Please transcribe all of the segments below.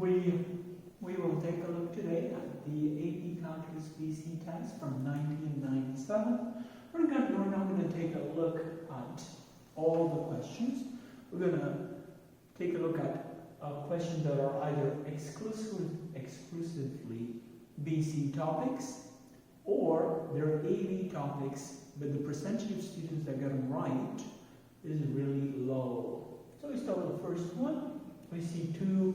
We will take a look today at the AP Calculus BC test from 1997. We're now going to take a look at all the questions. We're going to take a look at questions that are either exclusively BC topics or they're AP topics, but the percentage of students that get them right is really low. So we start with the first one. We see two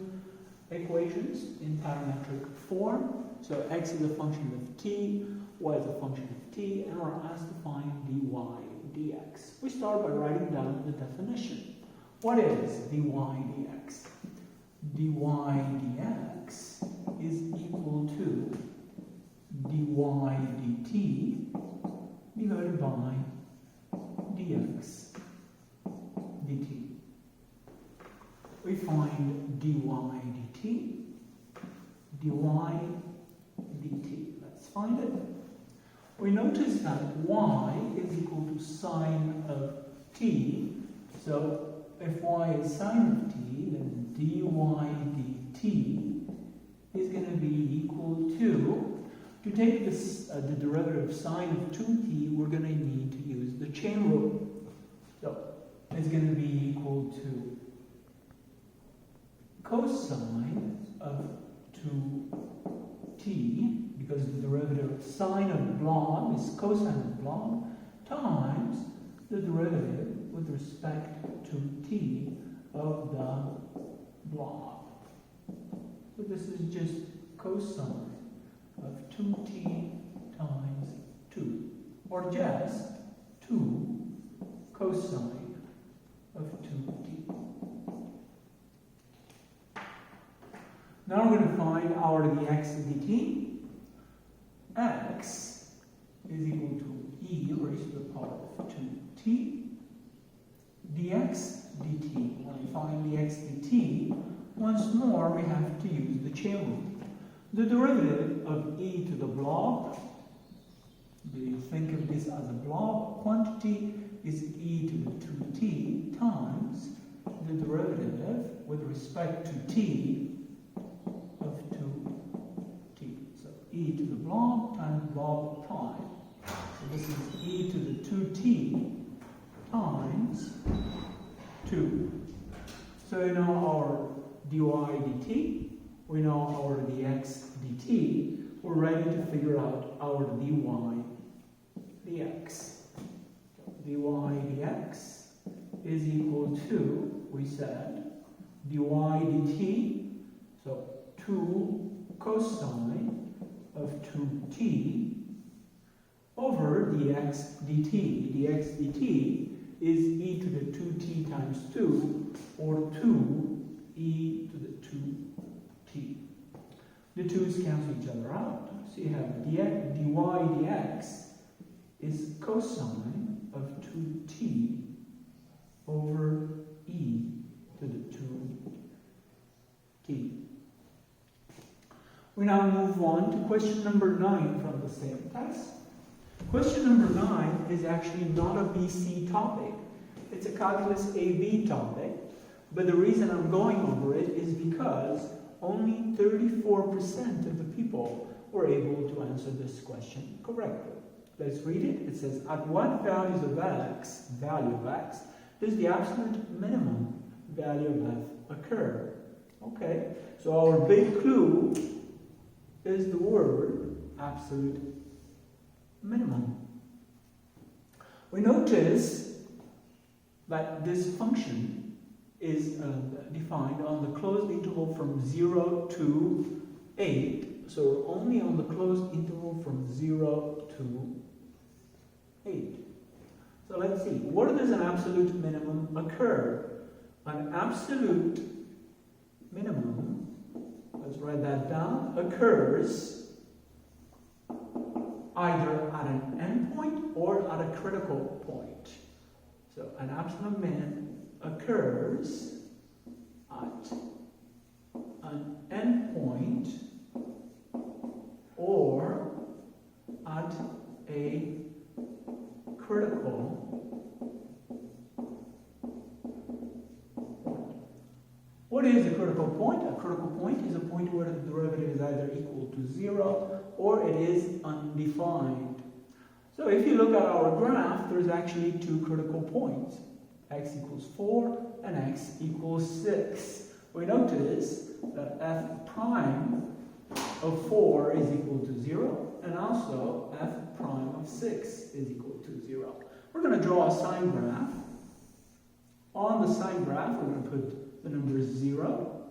equations in parametric form. So x is a function of t, y is a function of t, and we're asked to find dy dx. We start by writing down the definition. What is dy dx? dy dx is equal to dy dt divided by dx dt. We find dy dt, dy dt. Let's find it. We notice that y is equal to sine of t. So if y is sine of t, then dy dt is going to be equal to take this, the derivative of sine of 2t, we're going to need to use the chain rule. So it's going to be equal to cosine of 2t, because the derivative of sine of blob is cosine of blob, times the derivative with respect to t of the blob. So this is just cosine of 2t times 2, or just 2 cosine of 2t. Now we're going to find our dx dt. X is equal to e raised to the power of 2t. dx dt. When we find dx dt, once more we have to use the chain rule. The derivative of e to the blob, we think of this as a blob quantity, is e to the 2t times the derivative with respect to t of 2t. So e to the blob times blob time. So this is e to the 2t times 2. So we know our dy dt, we know our dx dt, we're ready to figure out our dy dx. dy dx is equal to, we said, dy dt, so 2 cosine of 2t over dx dt. dx dt is e to the 2t times 2, or 2e to the 2t. The 2's cancel each other out. So you have dy dx is cosine of 2t over e to the 2t. We now move on to question number 9 from the same test. Question number 9 is actually not a BC topic. It's a Calculus AB topic, but the reason I'm going over it is because only 34% of the people were able to answer this question correctly. Let's read it. It says, at what values of x, value of x, does the absolute minimum value of f occur? Okay, so our big clue is the word absolute minimum. We notice that this function is defined on the closed interval from 0 to 8. So we're only on the closed interval from 0 to 8. So let's see. Where does an absolute minimum occur? An absolute minimum, let's write that down, occurs either at an endpoint or at a critical point. So an absolute min occurs at an endpoint or at a critical point. What is a critical point? A critical point is a point where the derivative is either equal to 0 or it is undefined. So if you look at our graph, there's actually two critical points. X equals 4 and x equals 6. We notice that f prime of 4 is equal to 0 and also f prime of 6 is equal to 0. We're going to draw a sign graph. On the sign graph, we're going to put the number 0,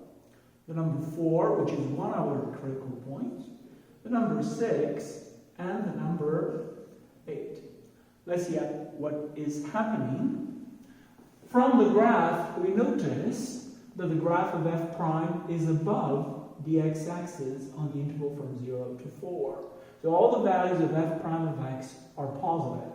the number 4, which is one of our critical points, the number 6, and the number 8. Let's see what is happening. From the graph, we notice that the graph of f prime is above the x-axis on the interval from 0 to 4. So all the values of f prime of x are positive.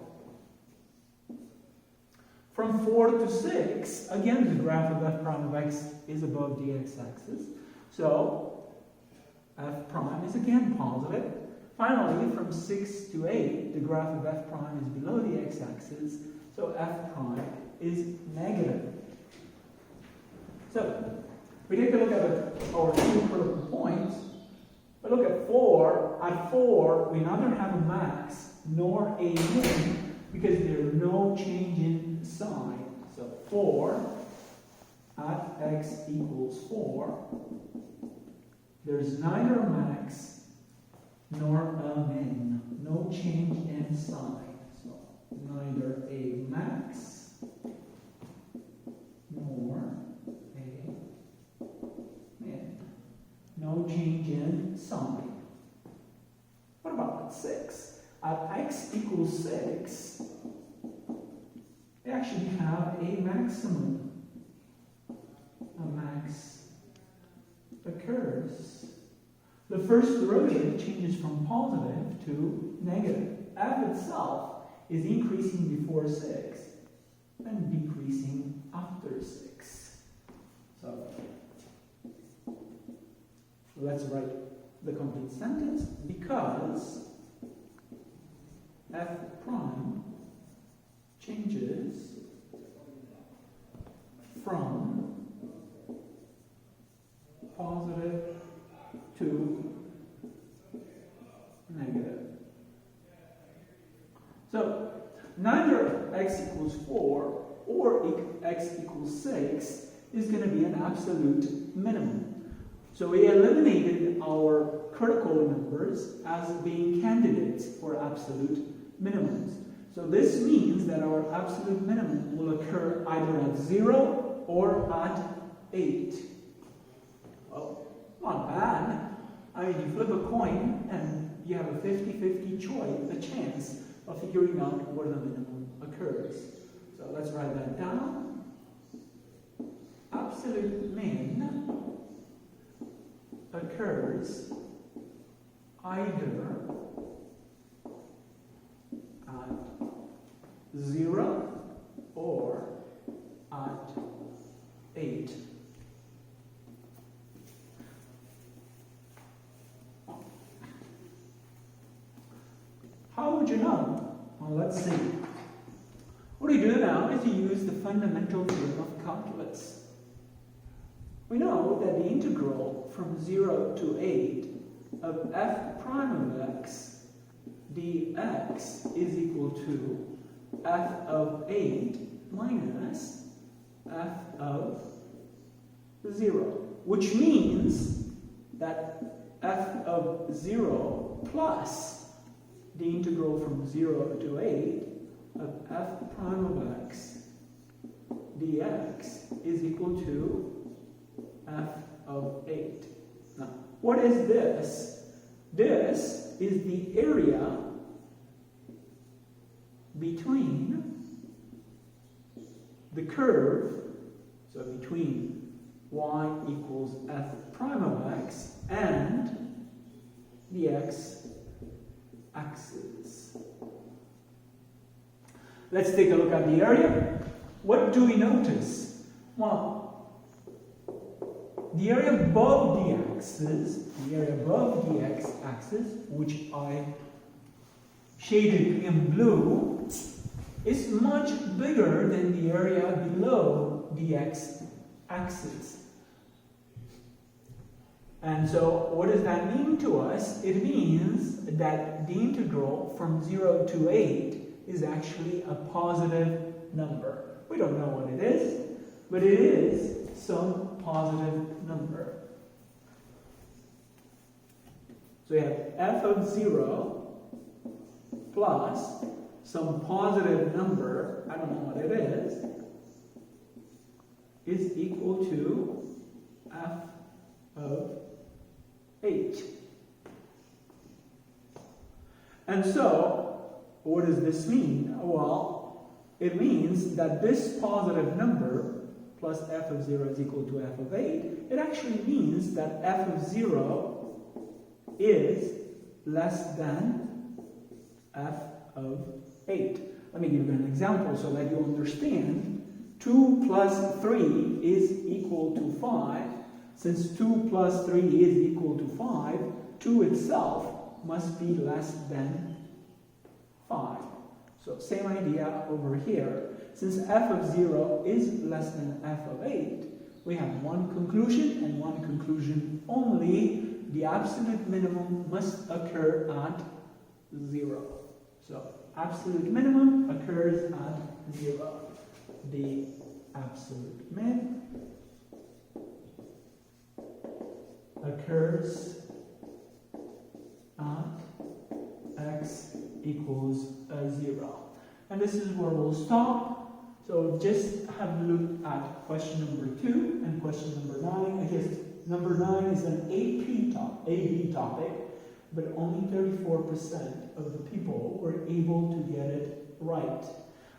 From 4 to 6, again the graph of f prime of x is above the x-axis. So f prime is again positive. Finally, from 6 to 8, the graph of f prime is below the x-axis. So f prime is negative. So we take a look at our two critical points. We look at 4. At 4, we neither have a max nor a min because there's no change in sign. So 4 at x equals 4. There's neither a max nor a min. No change in sign. So neither a max nor a min. No change in sign. What about at 6? At x equals 6, we actually have a maximum. A max occurs. The first derivative changes from positive to negative. F itself is increasing before 6 and decreasing after 6. So let's write the complete sentence. Because f prime changes from positive to negative. So neither x equals 4 or x equals 6 is going to be an absolute minimum. So we eliminated our critical numbers as being candidates for absolute minimums. So this means that our absolute minimum will occur either at 0 or at 8. Well, not bad. I mean, you flip a coin and you have a 50-50 choice, a chance of figuring out where the minimum occurs. So let's write that down. Absolute min occurs either at 0 or at 8. How would you know? Well, let's see. What you do now is you use the fundamental theorem of calculus. We know that the integral from 0 to 8 of f prime of x dx is equal to f of 8 minus f of 0, which means that f of 0 plus the integral from 0 to 8 of f prime of x dx is equal to f of 8. Now, what is this? This is the area between the curve, so between y equals f prime of x and the x-axis. Let's take a look at the area. What do we notice? Well, the area above the x-axis, which I shaded in blue, is much bigger than the area below the x-axis. And so what does that mean to us? It means that the integral from 0 to 8 is actually a positive number. We don't know what it is, but it is some positive number. So we have f of 0 plus some positive number, I don't know what it is equal to f of 8. And so, what does this mean? Well, it means that this positive number plus f of 0 is equal to f of 8, it actually means that f of 0 is less than f of 8. Let me give you an example so that you understand. 2 plus 3 is equal to 5. Since 2 plus 3 is equal to 5, 2 itself must be less than 5. So same idea over here. Since f of 0 is less than f of 8, we have one conclusion and one conclusion only. The absolute minimum must occur at 0. So absolute minimum occurs at 0. The absolute min occurs at x equals 0. And this is where we'll stop. So just have a look at question number 2 and question number 9. I guess number 9 is an AP topic, but only 34% of the people were able to get it right.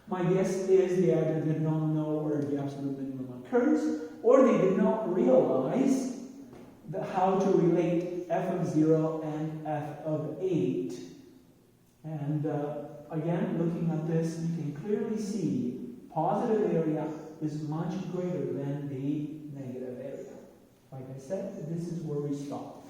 My guess is they either did not know where the absolute minimum occurs, or they did not realize how to relate f of 0 and f of 8. And again, looking at this, you can clearly see positive area is much greater than the negative area. Like I said, this is where we stop.